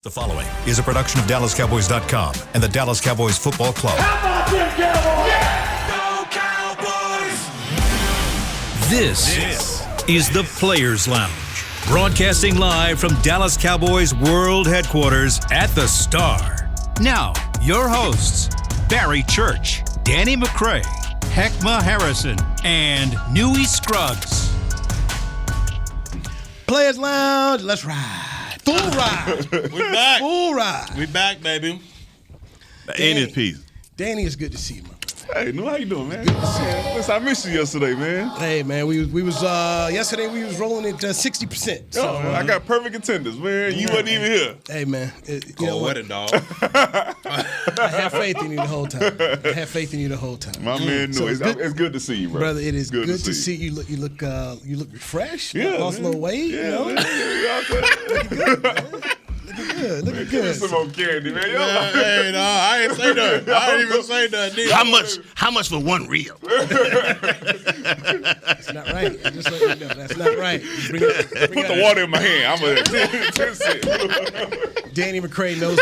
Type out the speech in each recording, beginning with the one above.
The following is a production of DallasCowboys.com and the Dallas Cowboys Football Club. How about them Cowboys? Yeah! Go Cowboys! This is the Players Lounge, broadcasting live from Dallas Cowboys World Headquarters at the Star. Now, your hosts, Barry Church, Danny McCray, Heckma Harrison, and Newy Scruggs. Players Lounge, let's ride. Full ride. We back. Full ride. We back, baby. Danny, In his piece. Danny, it's good to see you, man. Hey, no, how you doing, man? Listen, I missed you yesterday, man. Hey, man, we was yesterday we was rolling at 60%. So, I got perfect attendance, man. You wasn't even here. hey, man, you know What what? a dog. I have faith in you the whole time. My man, no, So it's good to see you, bro. Brother, it is good to see you. You look refreshed. Yeah, Lost a man. little weight. Yeah, you know? man. Looking Give me good. some more candy, man. Hey, no, I ain't say nothing. I didn't even say nothing. How much for one reel? That's not right. Just let you know, that's not right. Put The water in my hand. I'm a 10 cent. Danny McCray knows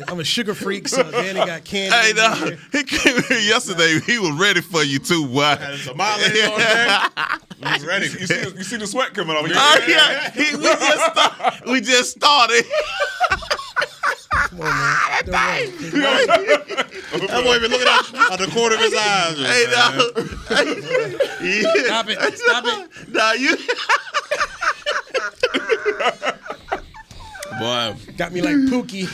I'm a sugar freak, so Danny got candy. Hey, in here. he came here yesterday. He was ready for you too. Why? Had some Molly on there. He's ready. You see the sweat coming off. Yeah, we just started. Come on, man. Don't worry. That boy been looking out the corner of his eyes. Stop it. Nah, you. Boy, Got me like Pookie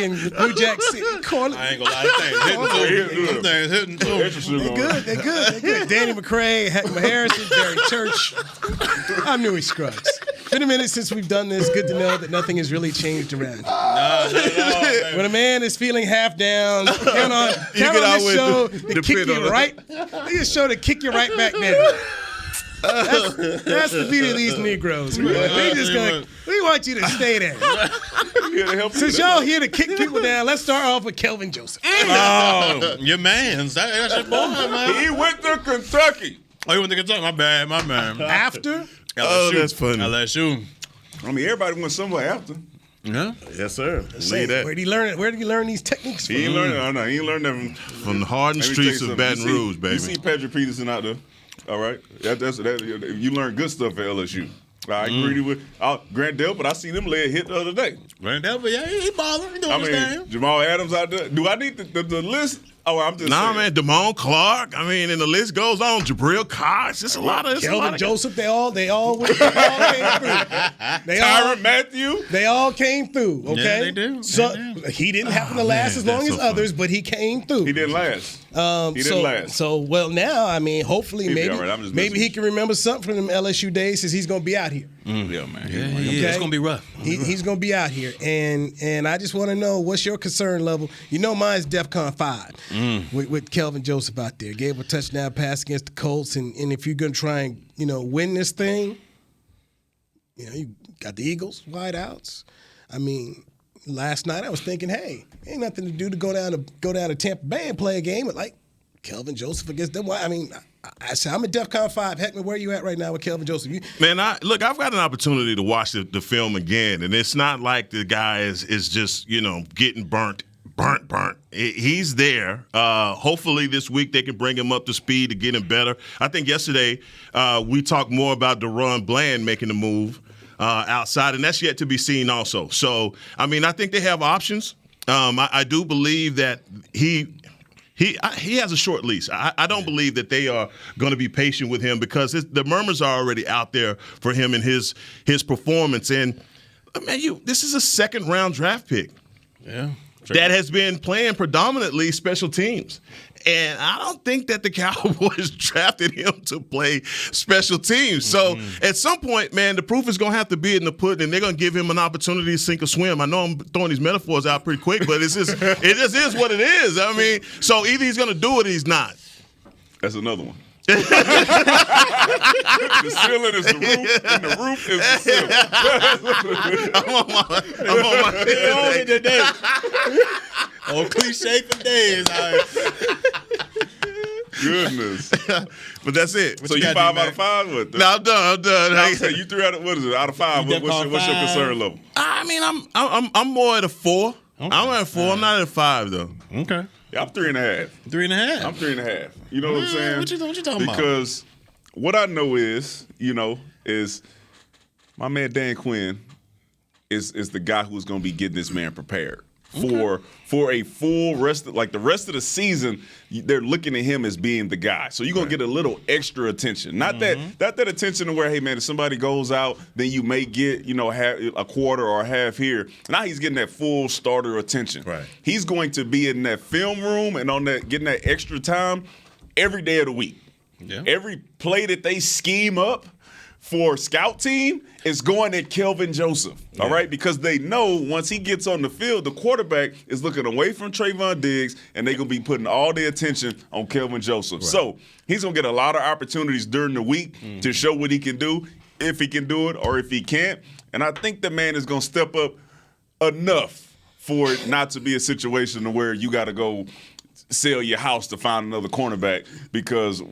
in New Jack City. Call I it. ain't gonna lie. Them things hitting too. Extra sugar on it. They good. Danny McCray, Heckma Harrison, Barry Church. I'm Newy Scruggs. Been a minute since we've done this. Good to know that nothing has really changed around. When a man is feeling half down, count on this show to kick you right. This show to kick you right back down. That's the beat of these Negroes. We want you to stay there. Since y'all here to kick people down, let's start off with Kelvin Joesph. Oh, your man's. That's your boy, man. He went to Kentucky. Oh, you went to Kentucky? My bad. After, Oh, that's funny. LSU. I mean, everybody went somewhere after. Yeah. Yes, sir. say, where did he learn it? Where did he learn these techniques from? He ain't learned it. No, he ain't learned that From the hardened Let me tell you streets of something. Baton You see- Rouge, baby. You see Patrick Peterson out there, all right? You learn good stuff at LSU. I agree with Grant Delpit. I seen him lay a hit the other day. Grant Delpit, yeah, he balling. He doing I his mean, thing. Jamal Adams out there. Do I need the list? Oh, I'm just Nah, saying. man, Damone Clark. I mean, and the list goes on. Jabril Cox. It's a lot of. Kelvin Joesph, they all came through. Tyrann Mathieu. They all came through, okay? Yeah, they do. So They do. he didn't happen to last as long that's as so funny. others, but he came through. He didn't last. He didn't last. So well now, I mean, hopefully He'll be maybe all right. I'm just maybe messing he with can remember something from them LSU days since he's gonna be out here. Yeah, man. Yeah, it's gonna be rough. He's gonna be out here, and I just want to know what's your concern level. You know, mine's Defcon 5 with Kelvin Joesph out there. Gave a touchdown pass against the Colts, and if you're gonna try and win this thing, you got the Eagles wideouts. I mean, last night I was thinking, hey, ain't nothing to do to go down to Tampa Bay and play a game with like Kelvin Joesph against them. I mean, I'm at Defcon 5. Heckman, where are you at right now with Kelvin Joesph? Man, I've got an opportunity to watch the film again, and it's not like the guy is just getting burnt. He's there. Hopefully this week they can bring him up to speed to get him better. I think yesterday we talked more about Deron Bland making the move outside, and that's yet to be seen also. So, I mean, I think they have options. I do believe that he has a short leash. I don't believe that they are going to be patient with him because the murmurs are already out there for him and his performance. And, man, this is a second-round draft pick. Yeah. That has been playing predominantly special teams. And I don't think that the Cowboys drafted him to play special teams. So at some point, man, the proof is going to have to be in the pudding, and they're going to give him an opportunity to sink or swim. I know I'm throwing these metaphors out pretty quick, but it just is what it is. I mean, so either he's going to do it or he's not. That's another one. The ceiling is the roof, and the roof is the ceiling. I'm on my shit today. Oh, cliche for days. goodness. But that's it. So you 5 out of 5? What? No, I'm done. I'm saying you 3 out of, what is it, out of 5? What's your concern level? I mean, I'm more at a 4. Okay. I'm at a 4. I'm not at a 5 though. Okay. Yeah, I'm 3.5. 3.5. I'm 3.5. You know what I'm saying? What you talking about? Because what I know is my man Dan Quinn is the guy who's going to be getting this man prepared for a full rest of, like the rest of the season. They're looking at him as being the guy, so you're gonna get a little extra attention. Not that attention to where, hey man, if somebody goes out, then you may get half, a quarter or a half here. Now he's getting that full starter attention. Right. He's going to be in that film room and getting that extra time every day of the week. Yeah. Every play that they scheme up for scout team is going at Kelvin Joesph, all right? Because they know once he gets on the field, the quarterback is looking away from Trayvon Diggs, and they're going to be putting all their attention on Kelvin Joesph. Right. So he's going to get a lot of opportunities during the week to show what he can do, if he can do it or if he can't. And I think the man is going to step up enough for it not to be a situation where you got to go sell your house to find another cornerback, because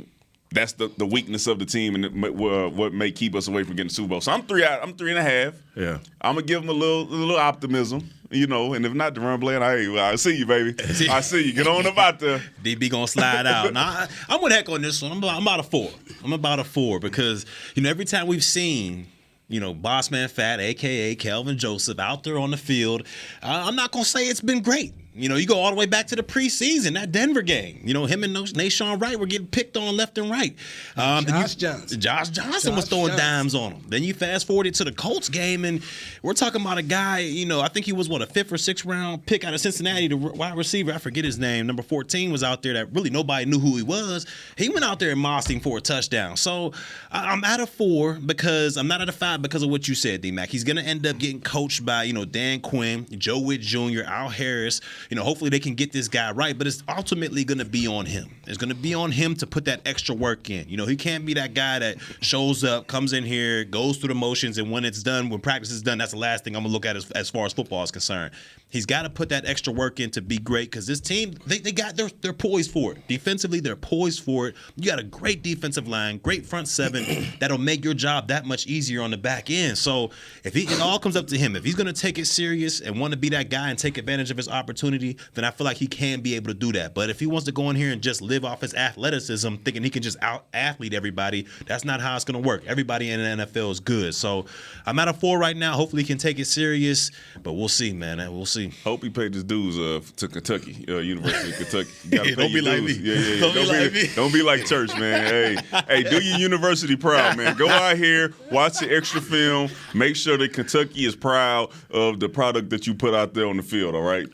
that's the weakness of the team and what may keep us away from getting the Super Bowl. So I'm 3.5. Yeah. I'm gonna give him a little optimism, and if not, Deron Bland, I see you, baby. I see you. Get on about there. DB gonna slide out. Now, I'm with Heck on this one. I'm about a 4. I'm about a 4 because every time we've seen Bossman Fat, a.k.a. Kelvin Joesph, out there on the field, I'm not going to say it's been great. You go all the way back to the preseason, that Denver game. Him and Nashawn Wright were getting picked on left and right. Josh Johnson was throwing dimes on him. Then you fast forward to the Colts game, and we're talking about a guy, I think he was, a 5th or 6th round pick out of Cincinnati, the wide receiver. I forget his name. Number 14 was out there that really nobody knew who he was. He went out there and mossed him for a touchdown. So I'm at a 4 because I'm not at a 5 because of what you said, D-Mac. He's going to end up getting coached by, Dan Quinn, Joe Witt Jr., Al Harris. Hopefully they can get this guy right, but it's ultimately going to be on him. It's going to be on him to put that extra work in. He can't be that guy that shows up, comes in here, goes through the motions, and when it's done, when practice is done, that's the last thing I'm going to look at as far as football is concerned. He's got to put that extra work in to be great, because this team, they're poised for it. Defensively, they're poised for it. You got a great defensive line, great front seven that'll make your job that much easier on the back end. So it all comes up to him. If he's going to take it serious and want to be that guy and take advantage of his opportunity, then I feel like he can be able to do that. But if he wants to go in here and just live off his athleticism, thinking he can just out-athlete everybody, that's not how it's going to work. Everybody in the NFL is good. So I'm at a 4 right now. Hopefully he can take it serious, but we'll see, man. We'll see. Hope he paid his dues to Kentucky, University of Kentucky. You gotta pay Don't be your like dues. me. Yeah. Don't be like church, man. Hey, do your university proud, man. Go out here, watch the extra film. Make sure that Kentucky is proud of the product that you put out there on the field. All right.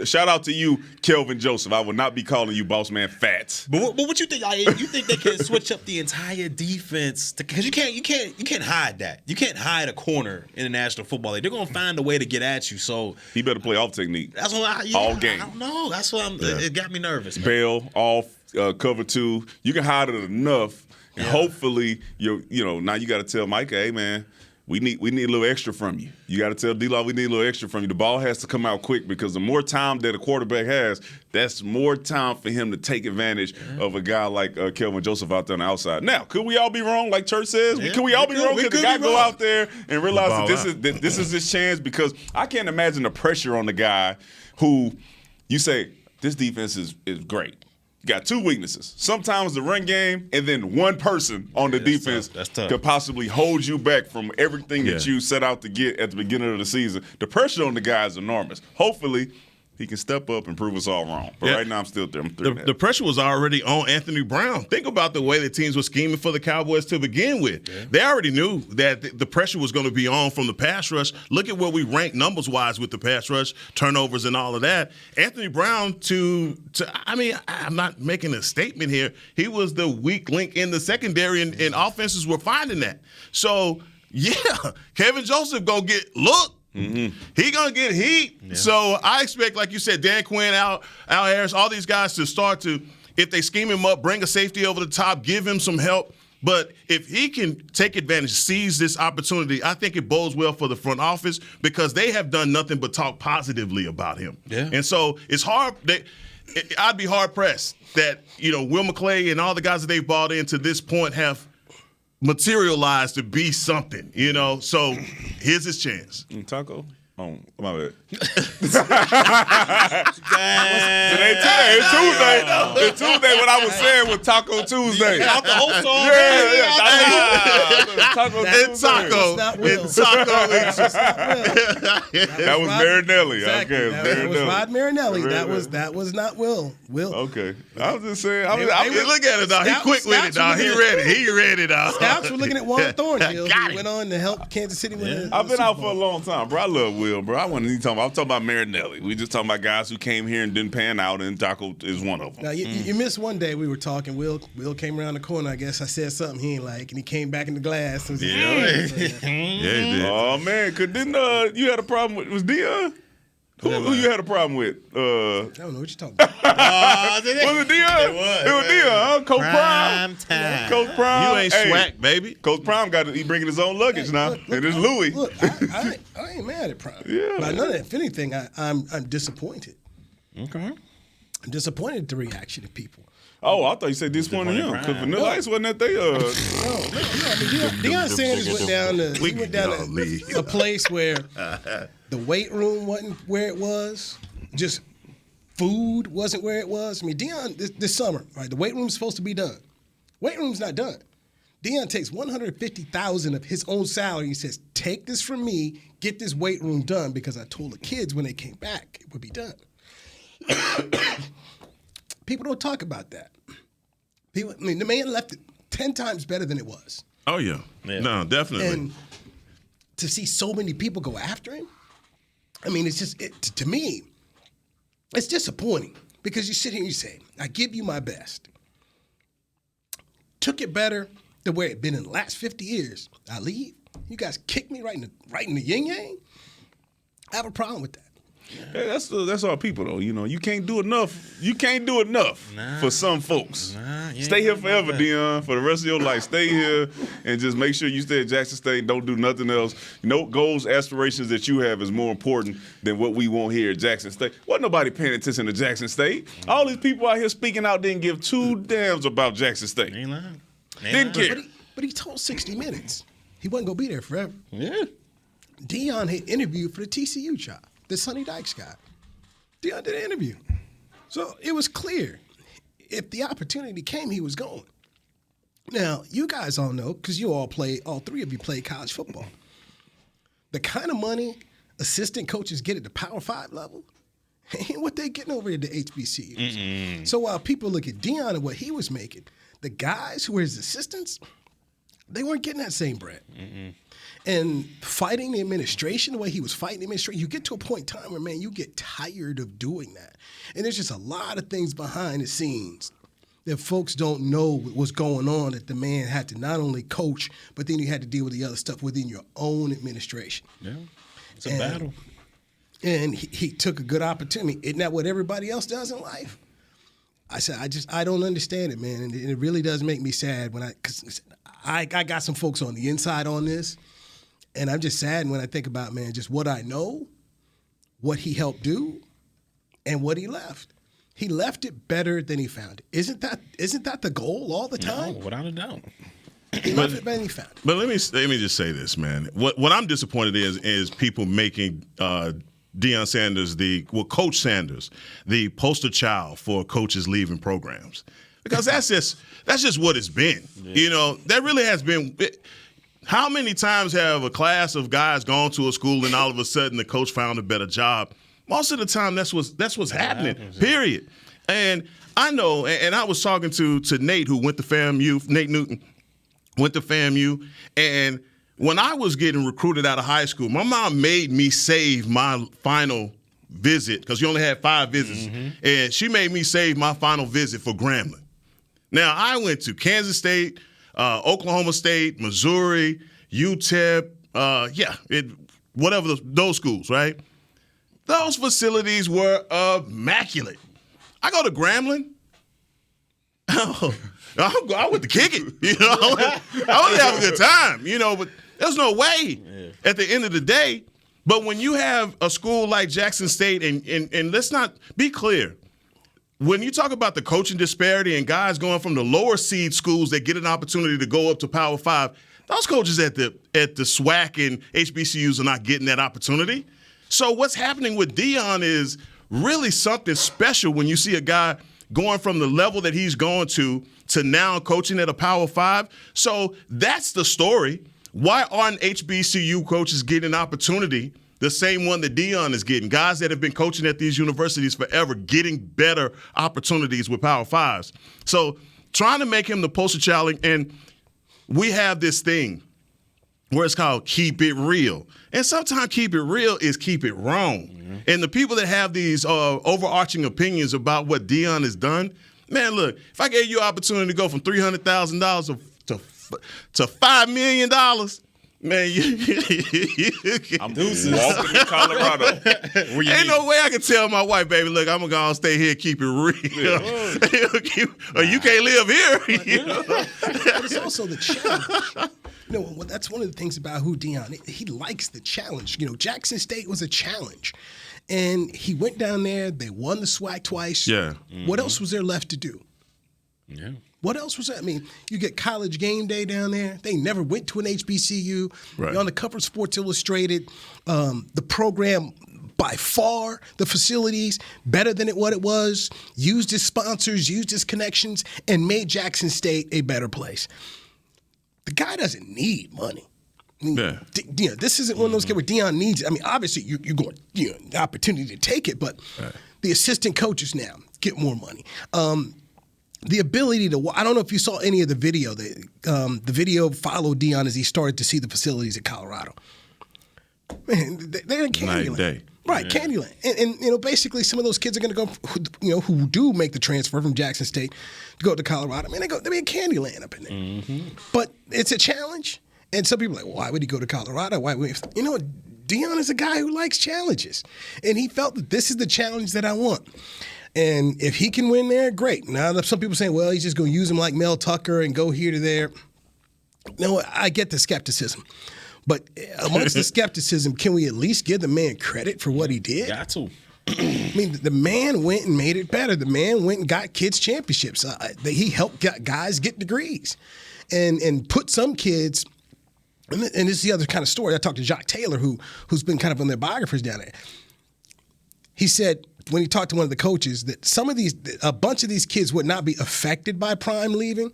Shout out to you, Kelvin Joesph. I will not be calling you boss man fat. But what you think? You think they can switch up the entire defense? Because you can't hide that. You can't hide a corner in the National Football League. They're gonna find a way to get at you. So he better play off technique. That's what all game. I don't know. That's what it got me nervous. Man. Bail off, cover 2. You can hide it enough, and hopefully now you got to tell Micah, hey man, we need a little extra from you. You got to tell D-Law we need a little extra from you. The ball has to come out quick, because the more time that a quarterback has, that's more time for him to take advantage of a guy like Kelvin Joesph out there on the outside. Now, could we all be wrong, like Church says? Could we all be wrong? Could the guy go out there and realize that this is his chance? Because I can't imagine the pressure on the guy who you say, this defense is great. You got 2 weaknesses. Sometimes the run game, and then one person on the defense could possibly hold you back from everything that you set out to get at the beginning of the season. The pressure on the guy is enormous. Hopefully, he can step up and prove us all wrong. But right now, I'm still there. The pressure was already on Anthony Brown. Think about the way the teams were scheming for the Cowboys to begin with. Yeah. They already knew that the pressure was going to be on from the pass rush. Look at where we rank numbers-wise with the pass rush, turnovers and all of that. Anthony Brown, I'm not making a statement here. He was the weak link in the secondary, and offenses were finding that. So, Kelvin Joesph going to get look. Mm-hmm. He gonna get heat. Yeah. So I expect, like you said, Dan Quinn, Al Harris, all these guys to start to, if they scheme him up, bring a safety over the top, give him some help. But if he can take advantage, seize this opportunity, I think it bodes well for the front office, because they have done nothing but talk positively about him. Yeah. And so it's hard. I'd be hard pressed that Will McClay and all the guys that they've brought in to this point have materialized to be something. So here's his chance. Taco. Oh, my bad. Damn. It's Tuesday. What I was saying was Taco Tuesday. Out the whole song. Taco It's Taco. It's Taco. That was Marinelli. Exactly. Okay, That was Rod Marinelli. That was not Will. Okay. I was just saying. Look at it, dog. He quick with it, dog. He ready, dog. Scouts were looking at Juan Thornhill, who went on to help Kansas City win. I've been out for a long time, bro. I love Will, bro. I wasn't even talking about. I'm talking about Marinelli. We just talking about guys who came here and didn't pan out, and Taco is one of them. Now you missed one day we were talking. Will came around the corner. I guess I said something he ain't like, and he came back in the glass. And Yeah, he did. Oh man, cause didn't you had a problem with was Dion? Who you had a problem with? I don't know what you're talking about. Was it Dion? It was Dion, huh? Coach Prime. Time. Coach Prime. You ain't swag, baby. Coach Prime he bringing his own luggage now, Look, and it's Louis. Look, I ain't mad at Prime. Yeah. But none of that. If anything, I'm disappointed. Okay. I'm disappointed at the reaction of people. Oh, I thought you said disappointed him because Vanilla Ice wasn't at they. No. I mean, Deion Sanders went down to a place where the weight room wasn't where it was. Just food wasn't where it was. I mean, Deion this summer, right? The weight room's supposed to be done. Weight room's not done. Deion takes $150,000 of his own salary. He says, "Take this from me. Get this weight room done because I told the kids when they came back it would be done." People don't talk about that. The man left it 10 times better than it was. Oh, yeah. No, definitely. And to see so many people go after him, I mean, it's just, to me, it's disappointing because you sit here and you say, I give you my best. Took it better than where it been in the last 50 years. I leave. You guys kick me right in the yin-yang. I have a problem with that. Hey, that's our people though. You can't do enough. You can't do enough for some folks. Stay here forever, Dion. For the rest of your life, stay here and just make sure you stay at Jackson State. Don't do nothing else. Goals, aspirations that you have is more important than what we want here at Jackson State. Wasn't nobody paying attention to Jackson State. All these people out here speaking out didn't give two damns about Jackson State. Ain't lying. Didn't care. But he told 60 Minutes he wasn't gonna be there forever. Yeah. Dion had interviewed for the TCU job. The Sonny Dykes guy. Dion did an interview. So it was clear. If the opportunity came, he was going. Now, you guys all know, because all three of you played college football. The kind of money assistant coaches get at the Power 5 level ain't what they getting over at the HBCUs. So while people look at Dion and what he was making, the guys who were his assistants, they weren't getting that same bread. And fighting the administration the way he was fighting the administration, you get to a point in time where, man, you get tired of doing that. And there's just a lot of things behind the scenes that folks don't know what's going on, that the man had to not only coach, but then you had to deal with the other stuff within your own administration. Yeah. It's a battle. And he took a good opportunity. Isn't that what everybody else does in life? I said, I don't understand it, man. And it really does make me sad because I got some folks on the inside on this. And I'm just saddened when I think about, man, just what I know, what he helped do, and what he left. He left it better than he found it. Isn't that the goal all the time? No, without a doubt. He left it better than he found it. But let me just say this, man. What I'm disappointed is people making Deion Sanders Coach Sanders the poster child for coaches leaving programs, because that's just what it's been. Yeah. That really has been. How many times have a class of guys gone to a school and all of a sudden the coach found a better job? Most of the time, that's what's happening. Period. And I know, and I was talking to Nate, who went to FAMU. Nate Newton went to FAMU, and when I was getting recruited out of high school, my mom made me save my final visit because you only had 5 visits, and she made me save my final visit for Grambling. Now I went to Kansas State, Oklahoma State, Missouri, UTEP, whatever those schools, right? Those facilities were immaculate. I go to Grambling. I went to kick it. I want to have a good time, but there's no way at the end of the day. But when you have a school like Jackson State, and let's not be clear, when you talk about the coaching disparity and guys going from the lower seed schools that get an opportunity to go up to Power 5, those coaches at the SWAC and HBCUs are not getting that opportunity. So what's happening with Deion is really something special when you see a guy going from the level that he's going to now coaching at a Power 5. So that's the story. Why aren't HBCU coaches getting an opportunity, the same one that Deion is getting? Guys that have been coaching at these universities forever getting better opportunities with Power 5s. So trying to make him the poster child, and we have this thing where it's called keep it real. And sometimes keep it real is keep it wrong. Mm-hmm. And the people that have these overarching opinions about what Deion has done, man, look, if I gave you an opportunity to go from $300,000 to $5 million, man, I'm walking to Colorado. Ain't no way I can tell my wife, baby, look, I'm going to go and stay here and keep it real. Or you can't live here. You know? But it's also the challenge. You know, that's one of the things about who Deion, he likes the challenge. You know, Jackson State was a challenge. And he went down there, they won the SWAC twice. Yeah. Mm-hmm. What else was there left to do? Yeah. What else was that? I mean, you get College Game Day down there. They never went to an HBCU. Right. You're on the cover of Sports Illustrated. The program, by far, the facilities, better than what it was, used its sponsors, used its connections, and made Jackson State a better place. The guy doesn't need money. I mean, yeah. This isn't one of those kids where Deion needs it. I mean, obviously, you're going, the opportunity to take it, but the assistant coaches now get more money. The ability to, I don't know if you saw any of the video. The video followed Deion as he started to see the facilities at Colorado. Man, they're in Candyland. Night and day. Right, yeah. Candyland. And basically some of those kids are going to go, who do make the transfer from Jackson State to go to Colorado. I mean, they're in Candyland up in there. Mm-hmm. But it's a challenge. And some people are like, well, why would he go to Colorado? Deion is a guy who likes challenges. And he felt that this is the challenge that I want. And if he can win there, great. Now, some people saying, well, he's just going to use him like Mel Tucker and go here to there. No, I get the skepticism. But amongst the skepticism, can we at least give the man credit for what he did? Got to. I mean, the man went and made it better. The man went and got kids championships. He helped guys get degrees and put some kids, and this is the other kind of story. I talked to Jacques Taylor, who's been kind of on their biographers down there. He said, when he talked to one of the coaches, that a bunch of these kids would not be affected by Prime leaving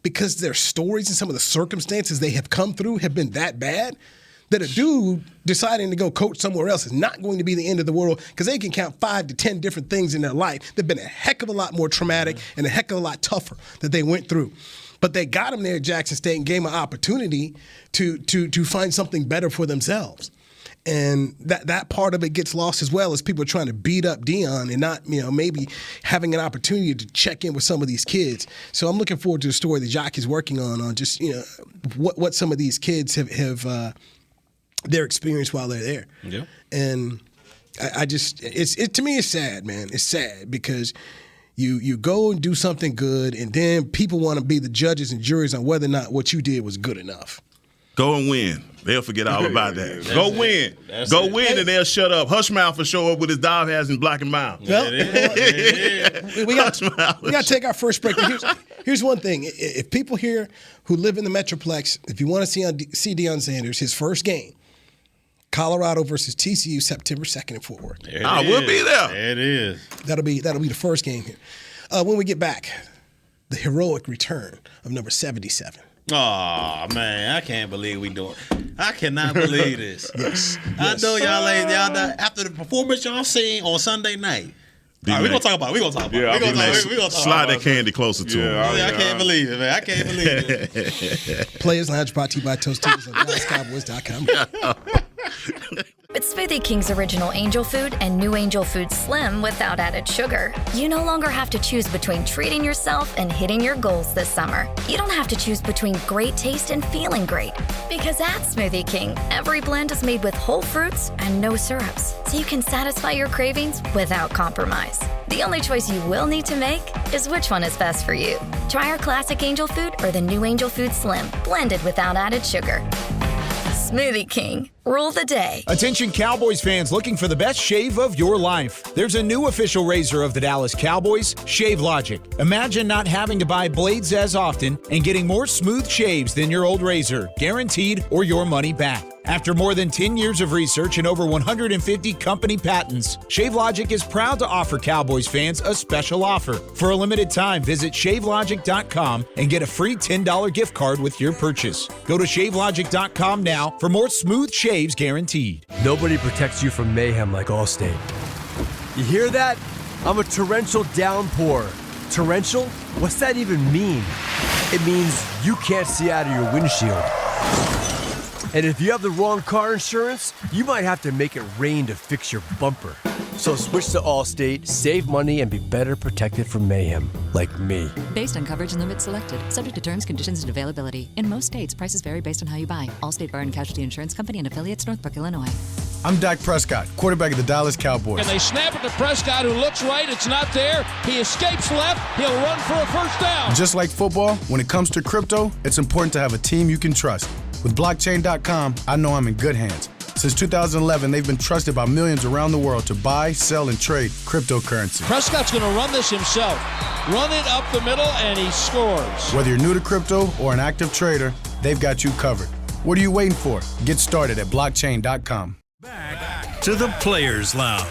because their stories and some of the circumstances they have come through have been that bad that a dude deciding to go coach somewhere else is not going to be the end of the world because they can count 5 to 10 different things in their life that have been a heck of a lot more traumatic and a heck of a lot tougher that they went through. But they got him there at Jackson State and gave him an opportunity to find something better for themselves. And that part of it gets lost as well as people are trying to beat up Deion and not, maybe having an opportunity to check in with some of these kids. So I'm looking forward to the story that Jacques is working on just, what some of these kids have their experience while they're there. Yeah. And I just, to me, it's sad, man. It's sad because you go and do something good and then people want to be the judges and juries on whether or not what you did was good enough. Go and win. They'll forget all about that. Go win. Go win, and they'll shut up. Hushmouth will show up with his dog hats and black and mild. Well, we got to take our first break. Here's one thing. If people here who live in the Metroplex, if you want to see Deion Sanders, his first game, Colorado versus TCU, September 2nd in Fort Worth. We'll be there. There it is. That'll be the first game here. When we get back, the heroic return of number 77. Oh man, I can't believe we doing. I cannot believe this. Yes. I know y'all after the performance y'all seen on Sunday night. All right, we're gonna talk about it. We're gonna talk about it. We're gonna slide that candy closer to him. I can't believe it, man. I can't believe it. Players Lounge brought to you by Tostitos on DallasCowboys.com. With Smoothie King's original Angel Food and new Angel Food Slim without added sugar, you no longer have to choose between treating yourself and hitting your goals this summer. You don't have to choose between great taste and feeling great. Because at Smoothie King, every blend is made with whole fruits and no syrups, so you can satisfy your cravings without compromise. The only choice you will need to make is which one is best for you. Try our classic Angel Food or the new Angel Food Slim, blended without added sugar. Smoothie King. rule the day. Attention Cowboys fans looking for the best shave of your life. There's a new official razor of the Dallas Cowboys, Shave Logic. Imagine not having to buy blades as often and getting more smooth shaves than your old razor, guaranteed or your money back. After more than 10 years of research and over 150 company patents, ShaveLogic is proud to offer Cowboys fans a special offer. For a limited time, visit ShaveLogic.com and get a free $10 gift card with your purchase. Go to ShaveLogic.com now for more smooth shaves guaranteed. Nobody protects you from mayhem like Allstate. You hear that? I'm a torrential downpour. Torrential? What's that even mean? It means you can't see out of your windshield. And if you have the wrong car insurance, you might have to make it rain to fix your bumper. So switch to Allstate, save money, and be better protected from mayhem, like me. Based on coverage and limits selected, subject to terms, conditions, and availability. In most states, prices vary based on how you buy. Allstate Bar and Casualty Insurance Company and affiliates, Northbrook, Illinois. I'm Dak Prescott, quarterback of the Dallas Cowboys. And they snap it to Prescott, who looks right. It's not there. He escapes left. He'll run for a first down. Just like football, when it comes to crypto, it's important to have a team you can trust. With blockchain.com, I know I'm in good hands. Since 2011, they've been trusted by millions around the world to buy, sell, and trade cryptocurrency. Prescott's going to run this himself. Run it up the middle, and he scores. Whether you're new to crypto or an active trader, they've got you covered. What are you waiting for? Get started at blockchain.com. Back to the Players Lounge.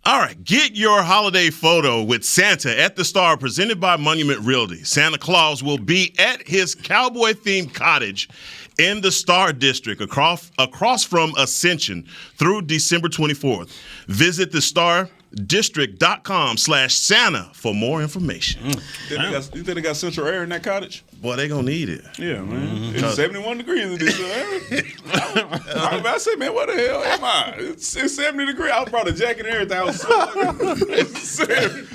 All right, get your holiday photo with Santa at the Star, presented by Monument Realty. Santa Claus will be at his cowboy-themed cottage in the Star District across from Ascension through December 24th. Visit thestardistrict.com/Santa for more information. You think they got central air in that cottage? Boy, they gonna need it. Yeah, man. It's 71 degrees in this. I say, man, what the hell am I? It's 70 degrees. I was brought a jacket and everything. I was serious.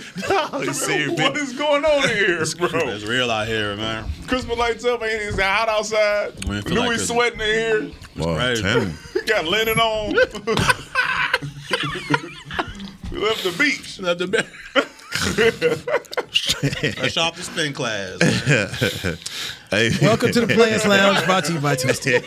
What is going on here, bro? It's real out here, man. Christmas lights up, man. It's hot outside. Louis sweating in here. Boy, got linen on. We left the beach. Fresh off the spin class. Welcome to the Players Lounge, brought to you by Twisted.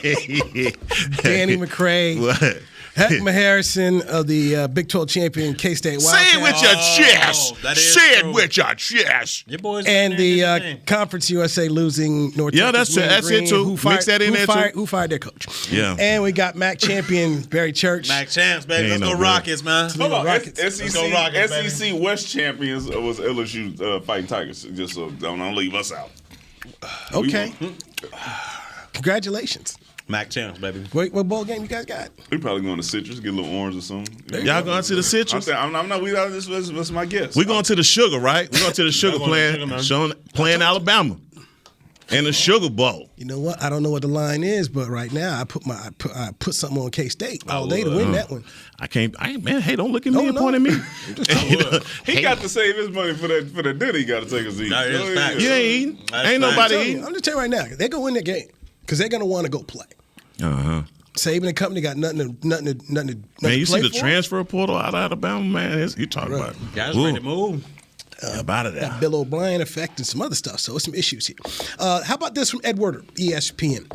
Danny McCray. What? Heckma Harrison of the Big 12 champion K-State Wildcats. Say it with your chest. Say it with your chest. Your boys and the Conference USA losing North Texas. Yeah, that's it too. Mix that in there too. Who fired their coach? Yeah. And we got MAC champion Barry Church. MAC champs, baby. Let's go Rockets, man. Hold on. Let's go Rockets, baby. SEC West champions was LSU Fighting Tigers. Just so don't leave us out. Okay. Congratulations. MAC champs, baby. What bowl game you guys got? We probably going to Citrus, get a little orange or something. Y'all going to the Citrus? I'm not. That's my guess. We going to the Sugar, right? We going to the Sugar playing Alabama in the Sugar Bowl. You know what? I don't know what the line is, but right now I put something on K-State all day to win that one. Man, hey, don't look at me and point at me. He got to save his money for that dinner. He got to take a seat. You ain't eating. Ain't nobody eating. I'm just telling you right now, they're gonna win that game because they're gonna want to go play. Saban and company got nothing to Man, you see the transfer portal out of Alabama, man. You talking about guys ready to move. About it. That Bill O'Brien effect and some other stuff. So it's some issues here. How about this from Ed Werder, ESPN?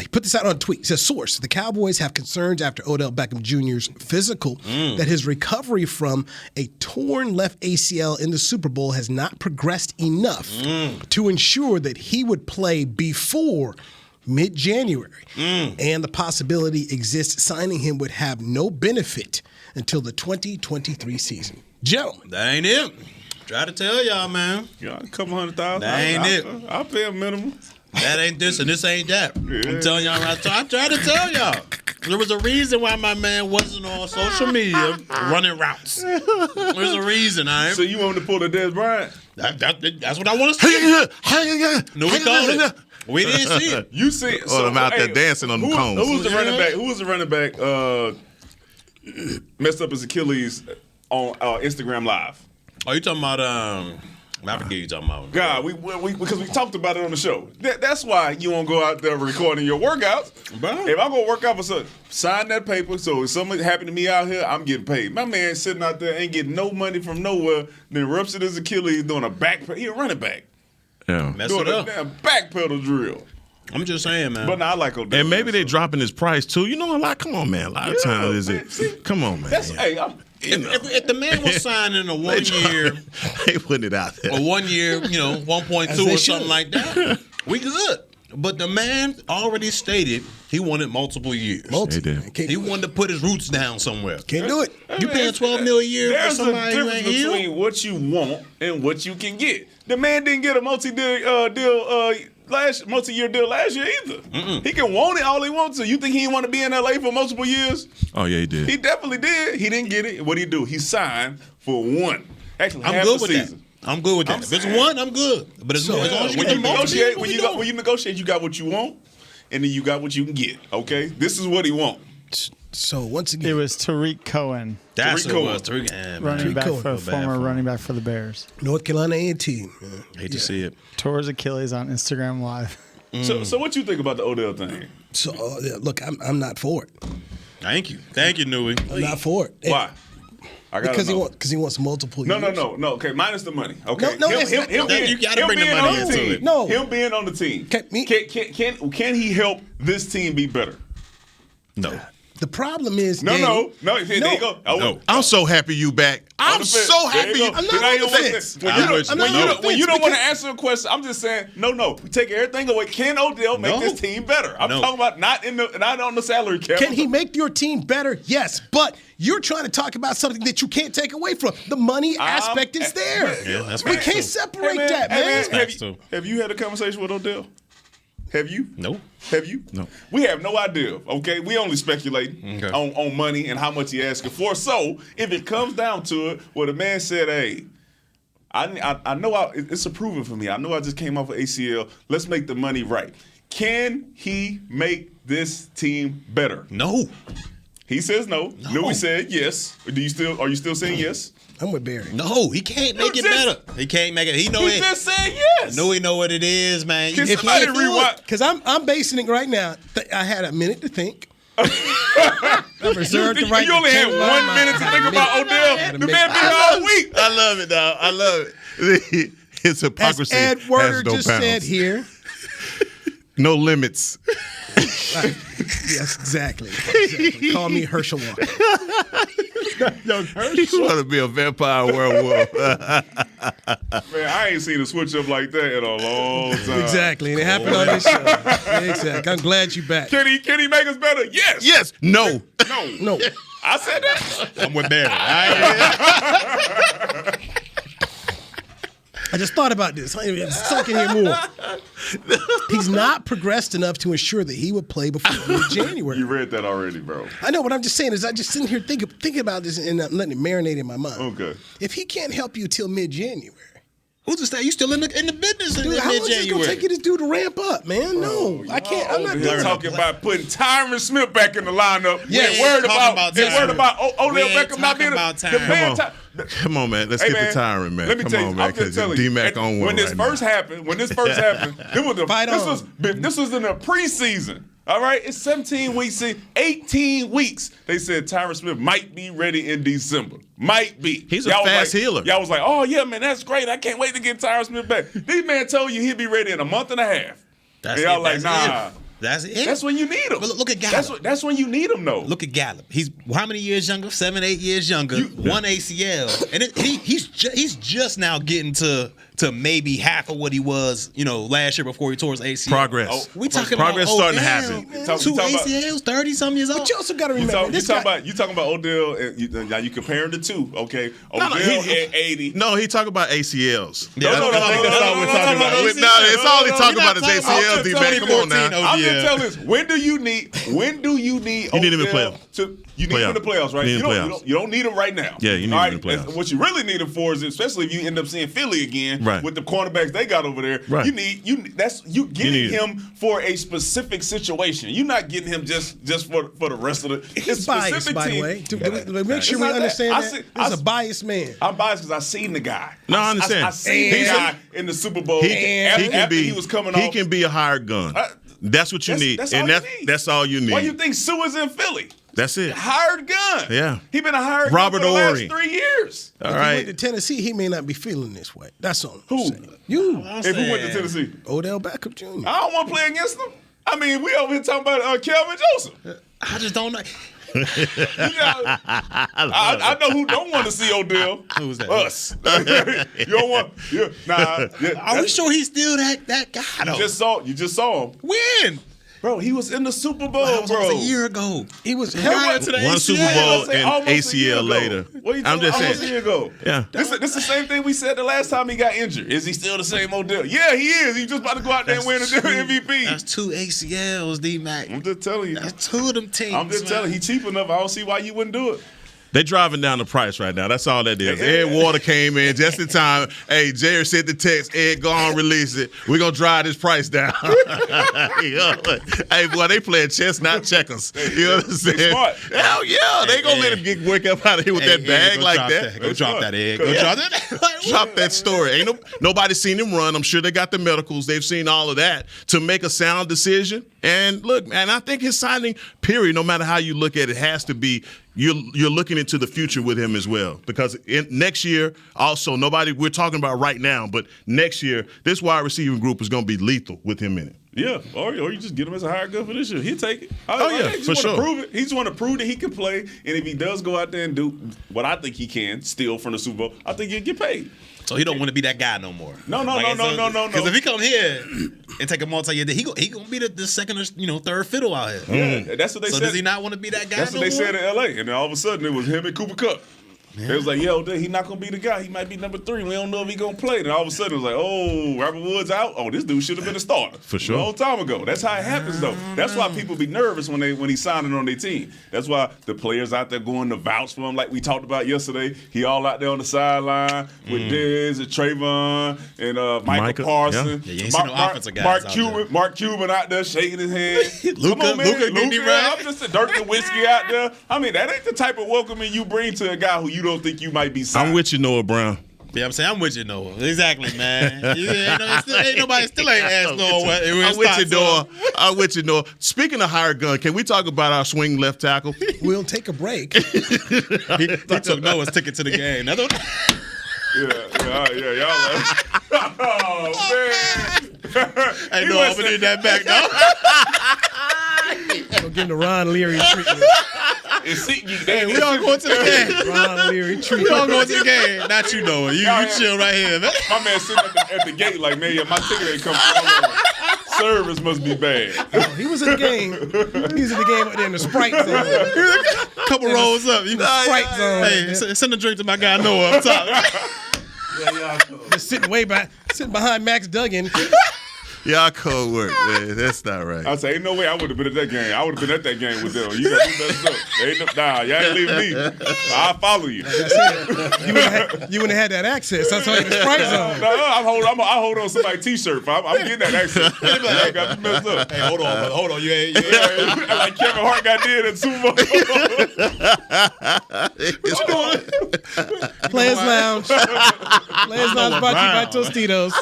He put this out on a tweet. He says, source, the Cowboys have concerns after Odell Beckham Jr.'s physical that his recovery from a torn left ACL in the Super Bowl has not progressed enough to ensure that he would play before mid-January. And the possibility exists signing him would have no benefit until the 2023 season. Joe. That ain't it. Try to tell y'all, man. Yeah, a couple $100,000. That ain't it. I'll pay a minimum. That ain't this and this ain't that. Yeah. I'm telling y'all, I tried to tell y'all. There was a reason why my man wasn't on social media running routes. There's a reason, So you want me to pull the Des Bryant? That's what I want to see. No, we called it. We didn't see it. You see it. So I'm out there dancing on the cones. Who was the running back? Who was the running back messed up his Achilles on Instagram Live? Oh, you talking about I forget you talking about. God, we because we talked about it on the show. That's why you won't go out there recording your workouts. Bro. If I'm going to work out for something, sign that paper so if something happened to me out here, I'm getting paid. My man sitting out there ain't getting no money from nowhere, then ruptured his Achilles doing a back, he a running back. Yeah. Doing a damn back pedal drill. I'm just saying, man. But now I like Odell. And maybe they're dropping his price too. You know, a lot. Come on, man. A lot of times come on, man. If the man was signing a 1 year, they putting it out there. A 1 year, 1.2 or something like that, we good. But the man already stated he wanted multiple years. He wanted to put his roots down somewhere. Can't do it. You paying $12 million a year for somebody who ain't There's a difference between what you want and what you can get. The man didn't get a multi-year deal last year either. He can want it all he wants to. You think he didn't want to be in LA for multiple years? Oh yeah, he did. He definitely did. He didn't get it. What did he do? He signed for one. Actually, I'm half good the with season. that. I'm good with that. If it's one, I'm good. But as long as when you negotiate, you got what you want, and then you got what you can get. Okay, this is what he wants. So once again, it was Tariq Cohen. That's what it was. Tariq former running back for the Bears. North Carolina A&T. Hate to see it. Tore his Achilles on Instagram Live. So what you think about the Odell thing? So look, I'm not for it. Thank you, Newey. I'm not for it. Why? Because he wants multiple years. No. Okay, minus the money. Okay, No, you got to bring the money into it. No, him being on the team. Can he help this team be better? No. The problem is no. There you go. No. I'm so happy you back. I'm so happy. I'm not on the fence. When you don't want to answer a question, I'm just saying no. Take everything away. Can Odell make this team better? I'm talking about not on the salary cap. Can he make your team better? Yes, but you're trying to talk about something that you can't take away from. The money aspect is there. Yeah, that's we can't separate that, man. Have you had a conversation with Odell? Have you? No. Have you? No. We have no idea. Okay, we only speculate on money and how much he asking for. So if it comes down to it, where the man said, "Hey, I know it's approving for me. I know I just came off of ACL. Let's make the money right." Can he make this team better? No. He says no. Louis said yes. Are you still saying yes? I'm with Barry. No, he can't make it better. He can't make it. He just said yes. No, he know what it is, man. Can somebody rewind? Because I'm basing it right now. I had a minute to think. I reserved the right. You only had 1 minute to think about Odell. The man been all week. I love it, dog. I love it. His hypocrisy As Ed Werder has no just bounds. said here. No limits. Right. Yes, exactly. Call me Herschel Walker. You want to be a vampire werewolf. Man, I ain't seen a switch up like that in a long time. Exactly. And it happened on this show. Exactly. I'm glad you back. Can he make us better? Yes. Yes. No. No. I said that. I'm with Barry. I just thought about this. It's soaking here more. He's not progressed enough to ensure that he would play before mid-January. You read that already, bro. I know. What I'm just saying is I just sitting here thinking about this and letting it marinate in my mind. Okay. If he can't help you till mid-January. Who's to say? You still in the business in Dude, how long is it going to take you this dude to ramp up, man? No, I can't. I'm not doing talking about putting Tyron Smith back in the lineup. Yeah, worried about Odell Beckham not being the man. Come on, man. Let's get the Tyron, man. Let me tell you, man, because D-Mac on one when this first happened, this was in the preseason. All right, it's 17 weeks in, 18 weeks. They said Tyron Smith might be ready in December. Might be. He's a fast healer. Y'all was like, oh, yeah, man, that's great. I can't wait to get Tyron Smith back. This man told you he'd be ready in a month and a half. Y'all like, nah. That's it. That's when you need him. But look at Gallup. That's when you need him, though. Look at Gallup. He's how many years younger? 7, 8 years younger. One ACL, and he's just now getting to maybe half of what he was, last year before he tore his ACL. Progress. We talking progress about starting to happen. Two ACLs, 30-some years old. But you also got to remember, you talking about Odell, and now you comparing the two, okay? Odell had 80. No, he talking about ACLs. No, that's all we're talking about. No, it's all he talking about is ACLs, D-Man. Come on now. I'm just telling this. When do you need You need him to play him. You need him in the playoffs, right? You don't need him right now. Yeah, you need him in the playoffs. What you really need him for is, especially if you end up seeing Philly again with the cornerbacks they got over there. Right. You getting him for a specific situation. You're not getting him just for the rest of the. He's biased, by the way. Make sure we understand that. He's a biased man. I'm biased because I seen the guy. No, I understand. I seen the guy in the Super Bowl. He was coming off. He can be a hired gun. That's what you need. That's all you need. Why you think Sue is in Philly? That's it. Hired gun. Yeah. He been a hired Robert gun for the Ory. last 3 years. All if right. he went to Tennessee, he may not be feeling this way. That's all I'm saying. If he went to Tennessee? Odell Beckham Jr. I don't want to play against him. I mean, we over here talking about Kelvin Joesph. I just don't know. I know who don't want to see Odell. Who's that? Us. You don't want. Are we sure he's still that guy? Though? You just saw him. When? Bro, he was in the Super Bowl, that was bro. almost a year ago. He was prior to the one ACL. Super Bowl and Almost a year ACL ago. later. What you I'm just almost saying. a year ago. Yeah. This is the same thing we said the last time he got injured. Is he still the same Odell? Yeah, he is. He's just about to go out there and win a MVP. That's 2 ACLs, D-Mac. I'm just telling you. That's 2 of them teams. I'm just telling you, he's cheap enough. I don't see why you wouldn't do it. They driving down the price right now. That's all that is. Ed Water came in just in time. Hey, Jared sent the text. Ed, go on, release it. We're going to drive this price down. Hey, boy, they playing chess, not checkers. You know what I'm saying? They smart. Hell yeah. They going to let him get wake up out of here with that bag like that. Go drop that, Ed. Go drop that. Drop that story. Ain't nobody seen him run. I'm sure they got the medicals. They've seen all of that to make a sound decision. And look, man, I think his signing period, no matter how you look at it, has to be you're looking into the future with him as well. Because next year, also, we're talking about right now, but next year, this wide receiving group is going to be lethal with him in it. Yeah, or you just get him as a hired gun for this year. He'll take it. For sure. Prove it. He just want to prove that he can play. And if he does go out there and do what I think he can, steal from the Super Bowl, I think he'll get paid. So he don't want to be that guy no more. No. Because if he come here and take a multi-year, he gonna be the second or third fiddle out here. Yeah, that's what they said. So does he not want to be that guy? That's what they said in L.A. And then all of a sudden it was him and Cooper Kupp. Yeah. They was like, he's not going to be the guy. He might be number 3. We don't know if he's going to play. And all of a sudden, it was like, oh, Robert Woods out. Oh, this dude should have been a starter. For sure. A long time ago. That's how it happens, though. That's why people be nervous when he's signing on their team. That's why the players out there going to vouch for him like we talked about yesterday. He all out there on the sideline with Dez and Trayvon and Michael Parsons. Yeah, you ain't seen no offensive guys Mark Cuban out there shaking his head. Luka, I'm just a Dirk Nowitzki out there. I mean, that ain't the type of welcoming you bring to a guy who you don't think you might be signed. I'm with you, Noah Brown. Yeah, I'm saying I'm with you, Noah. Exactly, man. Ain't nobody still ain't asked Noah. I'm with you, Noah. Speaking of hired gun, can we talk about our swing left tackle? We'll take a break. he took Noah's ticket to the game. Yeah, y'all. Oh man. Hey, Noah, I'm gonna need that back, We'll give him the Ron Leary treatment. Hey, we all going to the game. Ron Leary treatment. We all going to the game. Not you, Noah. You chill right here, man. My man sitting at the gate like, man, my ticket ain't come through. Service must be bad. Oh, he was in the game. He was in the game up there in the Sprite zone. Couple rolls up. Sprite zone. Hey, send a drink to my guy Noah up top. Just sitting behind Max Duggan. Y'all cold work, man. That's not right. I say, ain't no way I would have been at that game. I would have been at that game with them. You got me messed up. Y'all ain't leaving me. I'll follow you. Like I said, you wouldn't have had that access. That's why you the Sprite zone. I hold on somebody's t-shirt. I'm getting that access. Y'all got me messed up. Hey, hold on, brother. Hold on. You ain't. Like Kevin Hart got did at Super Bowl. Players Lounge. Players Lounge brought to you by Tostitos.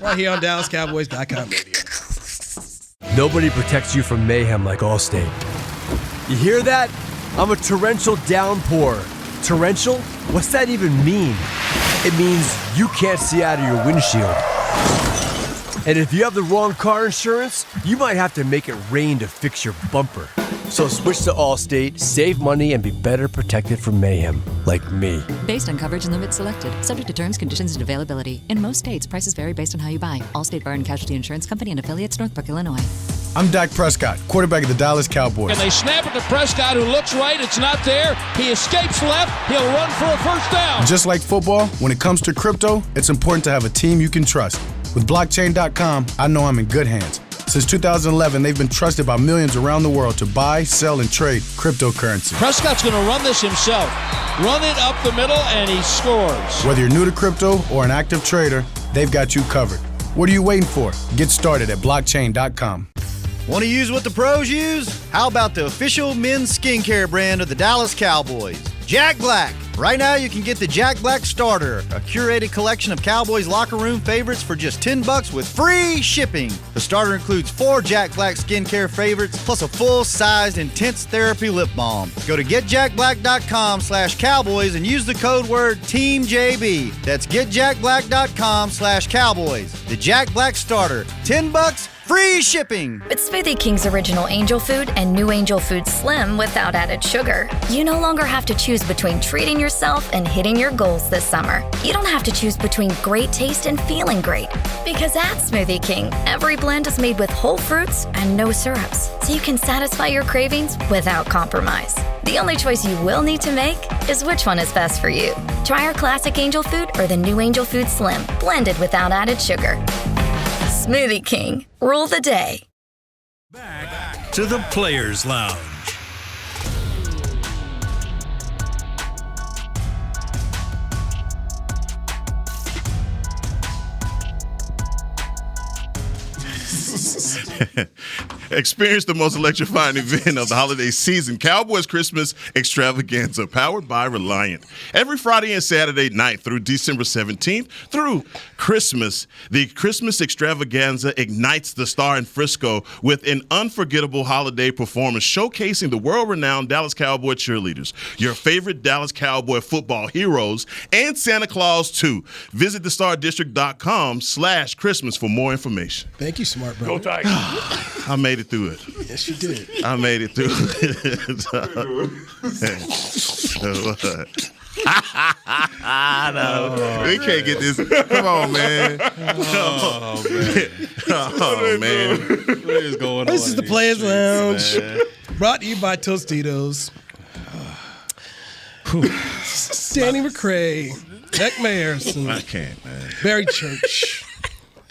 Right here on DallasCowboys.com radio. Nobody protects you from mayhem like Allstate. You hear that? I'm a torrential downpour. Torrential? What's that even mean? It means you can't see out of your windshield. And if you have the wrong car insurance, you might have to make it rain to fix your bumper. So switch to Allstate, save money, and be better protected from mayhem, like me. Based on coverage and limits selected, subject to terms, conditions, and availability. In most states, prices vary based on how you buy. Allstate Bar and Casualty Insurance Company and affiliates, Northbrook, Illinois. I'm Dak Prescott, quarterback of the Dallas Cowboys. And they snap it to Prescott, who looks right. It's not there. He escapes left. He'll run for a first down. Just like football, when it comes to crypto, it's important to have a team you can trust. With blockchain.com, I know I'm in good hands. Since 2011, they've been trusted by millions around the world to buy, sell, and trade cryptocurrency. Prescott's going to run this himself. Run it up the middle, and he scores. Whether you're new to crypto or an active trader, they've got you covered. What are you waiting for? Get started at blockchain.com. Want to use what the pros use? How about the official men's skincare brand of the Dallas Cowboys, Jack Black? Right now, you can get the Jack Black Starter, a curated collection of Cowboys locker room favorites for just $10 with free shipping. The starter includes 4 Jack Black skincare favorites, plus a full-sized intense therapy lip balm. Go to getjackblack.com/Cowboys and use the code word TEAMJB. That's getjackblack.com/Cowboys. The Jack Black Starter, $10, free shipping. With Smoothie King's original Angel Food and new Angel Food Slim without added sugar, you no longer have to choose between treating yourself and hitting your goals this summer. You don't have to choose between great taste and feeling great. Because at Smoothie King, every blend is made with whole fruits and no syrups, so you can satisfy your cravings without compromise. The only choice you will need to make is which one is best for you. Try our classic Angel Food or the new Angel Food Slim, blended without added sugar. Smoothie King, rule the day. Back to the Players Lounge. Experience the most electrifying event of the holiday season, Cowboys Christmas Extravaganza, powered by Reliant. Every Friday and Saturday night through December 17th through Christmas, the Christmas Extravaganza ignites the star in Frisco with an unforgettable holiday performance showcasing the world-renowned Dallas Cowboy cheerleaders, your favorite Dallas Cowboy football heroes, and Santa Claus too. Visit thestardistrict.com/Christmas for more information. Thank you, smart brother. Go Tigers. I made it through it. Yes, you did. I made it through it. I know. We can't get this. Come on, man. Oh, man. Oh, man. What is going on? This is the Players Lounge. Brought to you by Tostitos. Danny McCray, Beck Mayerson. I can't, man. Barry Church.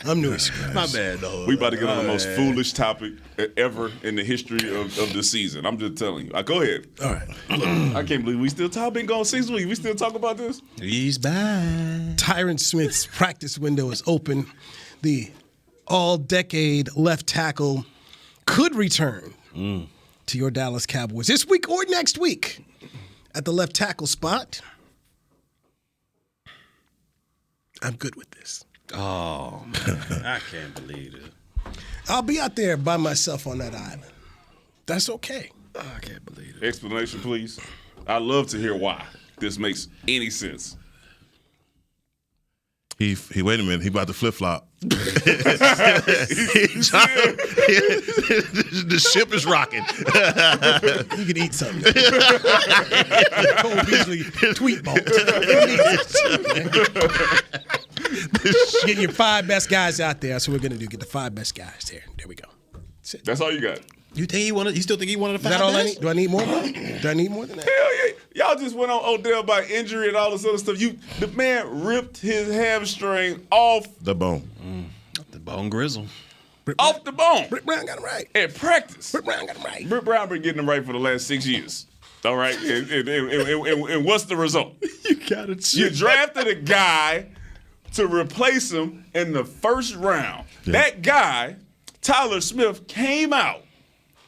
I'm new. My bad, though. We about to get on the most foolish topic ever in the history of the season. I'm just telling you. Go ahead. All right. I can't believe we still talk. Been gone 6 weeks. We still talk about this? He's back. Tyron Smith's practice window is open. The all-decade left tackle could return to your Dallas Cowboys this week or next week at the left tackle spot. I'm good with this. Oh, man. I can't believe it. I'll be out there by myself on that island. That's okay. Oh, I can't believe it. Explanation, please. I'd love to hear why this makes any sense. He wait a minute. He about to flip flop. The ship is rocking. You could eat something. Cole Beasley tweet ball. Getting your 5 best guys out there. That's what we're gonna do. Get the 5 best guys there. There we go. That's all you got. You think he wanted? You still think he wanted the 5 Is that all I best? need? Do I need more? Do I need more than that? Hell yeah. Y'all just went on Odell by injury and all this other stuff. The man ripped his hamstring off the bone. The bone grizzle. Off the bone. Britt Brown got him right. At practice. Britt Brown got him right. Britt Brown been getting him right for the last 6 years. All right? And what's the result? You drafted a guy to replace him in the first round. Yeah. That guy, Tyler Smith, came out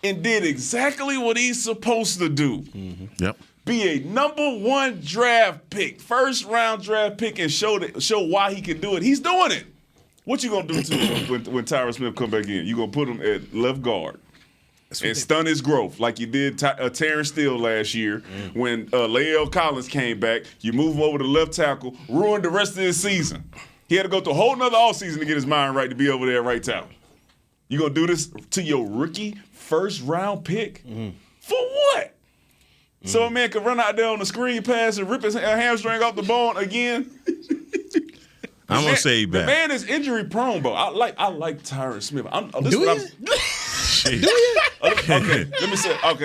and did exactly what he's supposed to do. Mm-hmm. Yep. Be a number 1 draft pick, first round draft pick, and show why he can do it. He's doing it. What you gonna do to him when Tyler Smith come back in? You gonna put him at left guard and stun his growth like you did Terrence Steele last year when Lael Collins came back. You move him over to left tackle, ruined the rest of his season. He had to go through a whole nother offseason to get his mind right to be over there at right tackle. You gonna do this to your rookie first round pick? For what? So a man could run out there on the screen pass and rip his hamstring off the bone again? I'm gonna say he back. The man is injury prone, bro. I like Tyron Smith. Do you? Okay,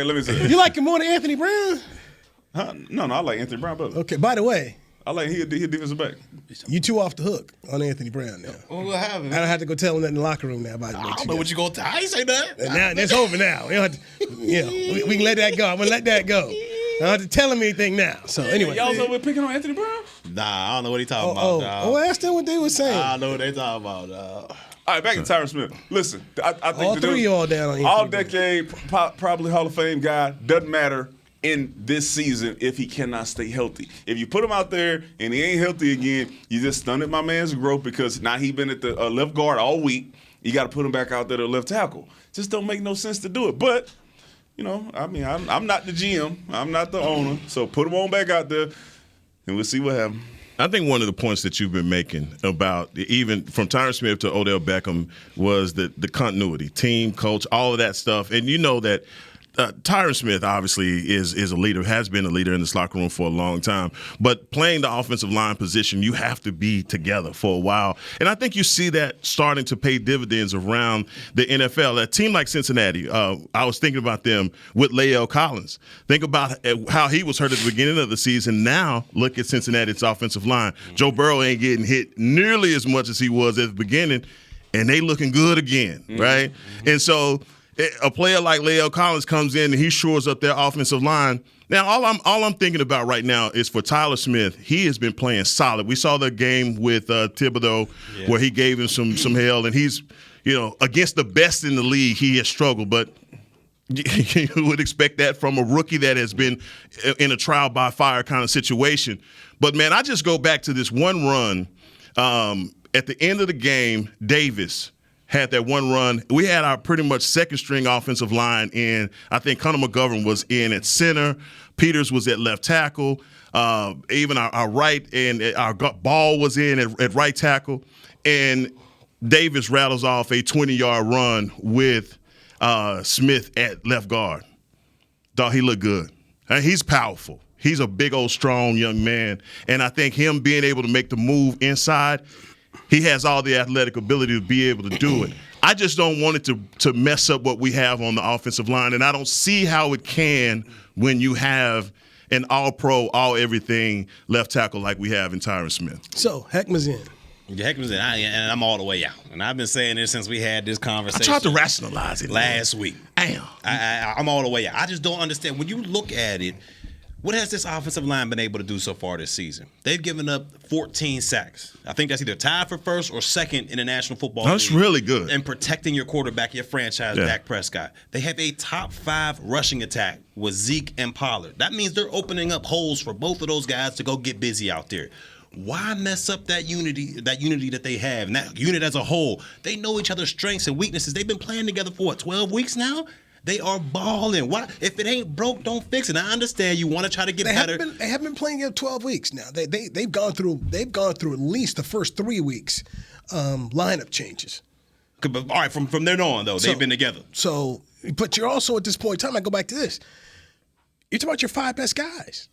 let me say. You like him more than Anthony Brown? No, I like Anthony Brown better. Okay, by the way, I like he a defensive back. You two off the hook on Anthony Brown now. Well, what happened? I don't have to go tell him that in the locker room now. I don't know what you going to tell. I ain't say that. And now it's over now. We don't have to, we can let that go. I'm gonna let that go. I don't have to tell him anything now. So anyway, y'all was over picking on Anthony Brown? Nah, I don't know what he talking about. Oh, ask them what they were saying. I don't know what they talking about. All right, back to Tyron Smith. Listen, I think all three of y'all down on all decade, probably Hall of Fame guy. Doesn't matter in this season if he cannot stay healthy. If you put him out there and he ain't healthy again, you just stunted my man's growth because now he been at the left guard all week. You got to put him back out there to left tackle. Just don't make no sense to do it. But I mean, I'm not the GM. I'm not the owner. So put him on back out there, and we'll see what happens. I think one of the points that you've been making about even from Tyron Smith to Odell Beckham was the continuity, team, coach, all of that stuff. And you know that Tyron Smith obviously is a leader, has been a leader in this locker room for a long time. But playing the offensive line position, you have to be together for a while. And I think you see that starting to pay dividends around the NFL. A team like Cincinnati, I was thinking about them with Lael Collins. Think about how he was hurt at the beginning of the season. Now look at Cincinnati's offensive line. Joe Burrow ain't getting hit nearly as much as he was at the beginning, and they looking good again, right? And so a player like Lael Collins comes in and he shores up their offensive line. Now, all I'm thinking about right now is for Tyler Smith. He has been playing solid. We saw the game with Thibodeau where he gave him some hell, and he's, against the best in the league, he has struggled. But you would expect that from a rookie that has been in a trial by fire kind of situation. But man, I just go back to this one run at the end of the game. Davis had that one run. We had our pretty much second-string offensive line in. I think Connor McGovern was in at center. Peters was at left tackle. Even our right and our ball was in at right tackle. And Davis rattles off a 20-yard run with Smith at left guard. Dog, he looked good. And he's powerful. He's a big old strong young man. And I think him being able to make the move inside, he has all the athletic ability to be able to do it. I just don't want it to mess up what we have on the offensive line, and I don't see how it can when you have an all-pro, all-everything left tackle like we have in Tyron Smith. So, Heckman's in. Yeah, Heckman's in, and I'm all the way out. And I've been saying this since we had this conversation. I tried to rationalize it last week. Damn. I'm all the way out. I just don't understand. When you look at it, what has this offensive line been able to do so far this season? They've given up 14 sacks. I think that's either tied for first or second in the National Football League. That's really good. And protecting your quarterback, your franchise, Dak Prescott. They have a top 5 rushing attack with Zeke and Pollard. That means they're opening up holes for both of those guys to go get busy out there. Why mess up that unity that they have? And that unit as a whole, they know each other's strengths and weaknesses. They've been playing together for, 12 weeks now? They are balling. Why? If it ain't broke, don't fix it. I understand you want to try to get better. They haven't been playing it 12 weeks now. They've gone through at least the first 3 weeks lineup changes. All right, from then on though, they've been together. So, but you're also at this point in time. I go back to this. You're talking about your 5 best guys.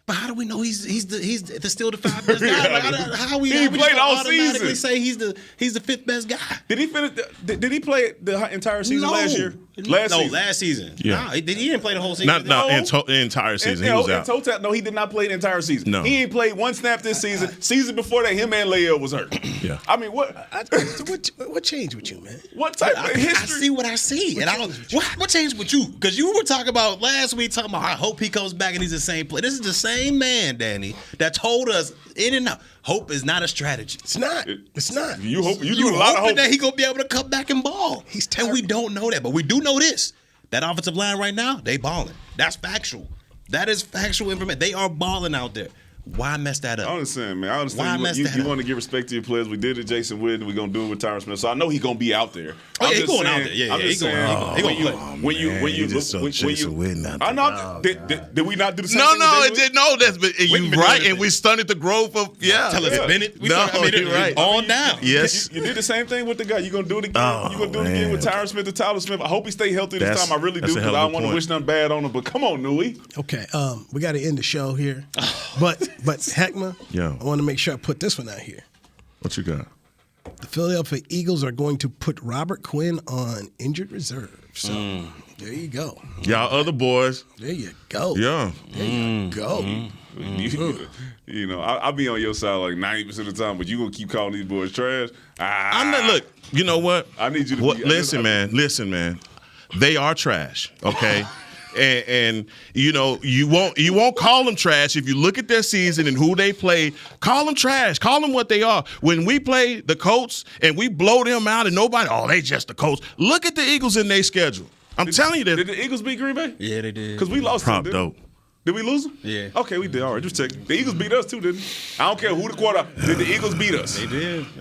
But how do we know he's still the 5 best guy? Like, how we he played all automatically season. say he's the 5th best guy? Did he finish? Did he play the entire season last year? Last season. Yeah. He didn't play the whole season. The entire season. He was out. No, he did not play the entire season. No. He ain't played one snap this season. Season before that, him and Lael was hurt. Yeah. I mean, what changed with you, man? What type of history? I see what I see. What changed with you? Because you were talking about last week, talking about I hope he comes back and he's the same player. This is the same man, Danny, that told us in and out. Hope is not a strategy. It's not. It's not. You do a lot of hope that he gonna be able to come back and ball. He's terrible. And we don't know that, but we do know this. That offensive line right now, they balling. That's factual. That is factual information. They are balling out there. Why mess that up? I understand, man. I understand you want to give respect to your players. We did it, Jason Witten. We're going to do it with Tyron Smith. So I know he's going to be out there. Oh, yeah, he's going out there. Yeah, he's going out there. When you Jason Witten out there. I know. Did we not do the same thing? No, it did. No, that's you right. And we stunted the growth of Tell us Bennett. You're right. On down. Yes. You did the same thing with the guy. You're going to do it again. You're going to do it again with Tyron Smith and Tyler Smith. I hope he stay healthy this time. I really do because I don't want to wish nothing bad on him. But come on, Newey. Okay, we got to end the show here. But Heckma, yeah. I want to make sure I put this one out here. What you got? The Philadelphia Eagles are going to put Robert Quinn on injured reserve. So there you go. Y'all other boys. There you go. Yeah. There you go. You know, I'll be on your side like 90% of the time, but you gonna keep calling these boys trash. I'm not. Look, you know what? I need you to listen, man. They are trash. Okay. And you know, you won't call them trash if you look at their season and who they play. Call them trash. Call them what they are. When we play the Colts and we blow them out and they just the Colts. Look at the Eagles in their schedule. I'm telling you that. Did the Eagles beat Green Bay? Yeah, they did. Because we lost them. Dope. Did we lose them? Yeah. Okay, we did. All right, just check. The Eagles beat us too, didn't they? I don't care who the quarter. Did the Eagles beat us? They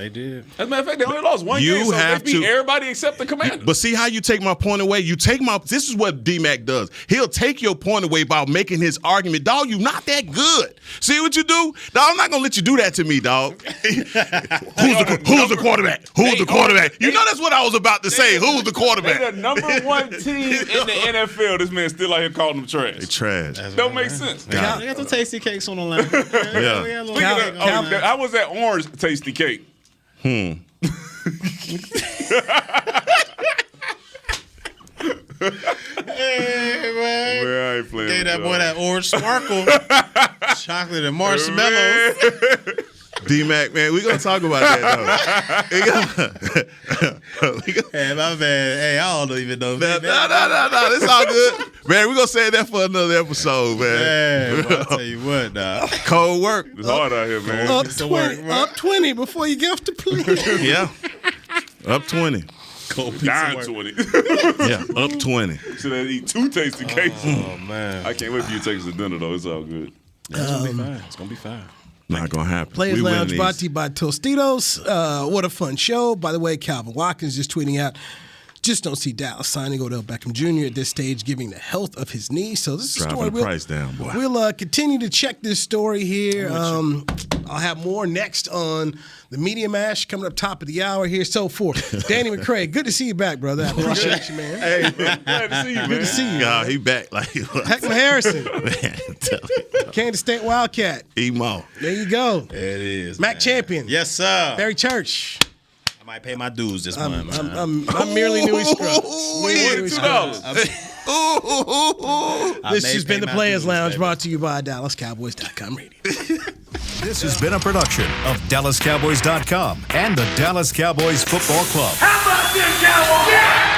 did. As a matter of fact, they only lost one game, so they beat everybody except the Commanders. But see how you take my point away? This is what D-Mac does. He'll take your point away by making his argument. Dog, you not that good. See what you do? Dog, I'm not going to let you do that to me, dog. Who's the quarterback? Who's the quarterback? You know that's what I was about to say. Who's the quarterback? They're the number one team in the NFL. This man still out here calling them trash. They trash. Don't make sense. They got some tasty cakes on the line. I was at Orange Tasty Cake. Hey, man. Well, I ain't playing. Gave that boy that orange sparkle. Chocolate and marshmallows. D-Mac, man, we gonna talk about that though. Hey, my man. Hey, I don't even know. No, it's all good, man. We gonna save that for another episode, man. I'll tell you what, dog. Cold work. It's hard out here, man. Up 20 before you get off the plane. Yeah, up 20. Down 20. Yeah, up 20. Should have eat 2 tasty cakes. Oh man, I can't wait for you to take us to dinner though. It's all good. It's gonna be fine. Not gonna happen. Players Lounge brought to you by Tostitos. What a fun show. By the way, Calvin Watkins just tweeting out, just don't see Dallas signing Odell Beckham Jr. at this stage, given the health of his knee. So this is a story. The price down, boy. We'll continue to check this story here. I'll have more next on the Media Mash coming up top of the hour here. So forth. Danny McCray, good to see you back, brother. I appreciate you, man. Hey, man, glad to see you, man. Good to see you. God, he back like Heckman Harrison. Man, tell me. Kansas State Wildcat. Emo. There you go. It is. Mac man. Champion. Yes, sir. Barry Church. I might pay my dues this month. I'm merely Newey Scruggs. This has been the Players Lounge, brought to you by DallasCowboys.com radio. This has been a production of DallasCowboys.com and the Dallas Cowboys Football Club. How about this, Cowboys? Yeah!